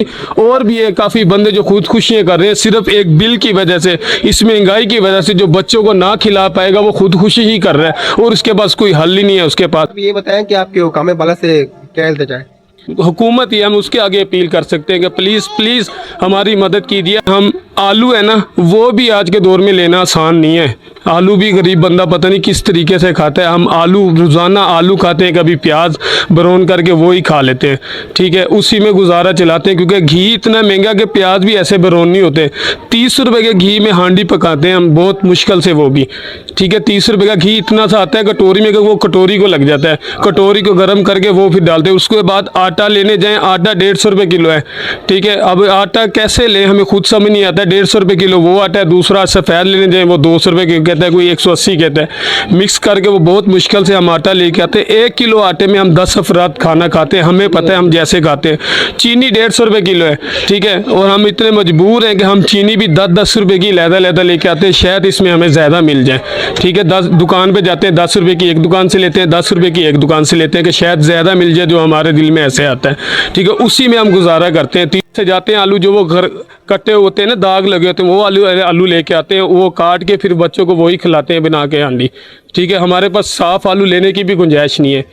और भी है काफ़ी बंदे जो खुदकुशियाँ कर रहे हैं सिर्फ एक बिल की वजह से, इस महंगाई की वजह से। जो बच्चों को ना खिला पाएगा वो खुदकुशी ही कर रहा है और उसके पास कोई हल ही नहीं है उसके पास। ये बताएं कि आपके हुकाम बाला से क्या इल्तिजा है? हुकूमत ही हम उसके आगे अपील कर सकते हैं कि प्लीज़ प्लीज़ हमारी मदद कीजिए। हम आलू है ना, वो भी आज के दौर में लेना आसान नहीं है। आलू भी गरीब बंदा पता नहीं किस तरीके से खाता है। हम आलू रोज़ाना आलू खाते हैं, कभी प्याज बरौन करके वो ही खा लेते हैं, ठीक है, उसी में गुजारा चलाते हैं। क्योंकि घी इतना महंगा कि प्याज भी ऐसे बरौन नहीं होते। 30 रुपए के घी में हांडी पकाते हैं हम, बहुत मुश्किल से, वो भी ठीक है। 30 रुपए का घी इतना सा आता है कटोरी में कि वो कटोरी को लग जाता है। कटोरी को गर्म करके वो फिर डालते हैं। उसके बाद आटा लेने जाएं, आटा 150 रुपये किलो है, ठीक है। अब आटा कैसे लें हमें खुद समझ नहीं आता है। 150 रुपये किलो वो आटा है। दूसरा सफ़ेद लेने जाएं वो 200 रुपये कहता है, कोई 180 कहता है। मिक्स करके वो बहुत मुश्किल से हम आटा लेके आते हैं। 1 किलो आटे में हम 10 अफराद खाना खाते हैं, हमें पता है हम जैसे खाते हैं। चीनी 150 रुपये किलो है, ठीक है, और हम इतने मजबूर हैं कि हम चीनी भी 10-10 रुपये की लहदा लेके आते हैं, शायद इसमें हमें ज़्यादा मिल जाए, ठीक है। 10 दुकान पे जाते हैं, 10 रुपये की एक दुकान से लेते हैं, 10 रुपये की एक दुकान से लेते हैं कि शायद ज़्यादा मिल जाए, जो हमारे दिल में ऐसे आता है, ठीक है। उसी में हम गुजारा करते हैं। 30 से जाते हैं, आलू जो वो घर कट्टे होते हैं ना, दाग लगे होते हैं, वो आलू लेके आते हैं, वो काट के फिर बच्चों को वही खिलाते हैं बना के हांडी, ठीक है। हमारे पास साफ़ आलू लेने की भी गुंजाइश नहीं है।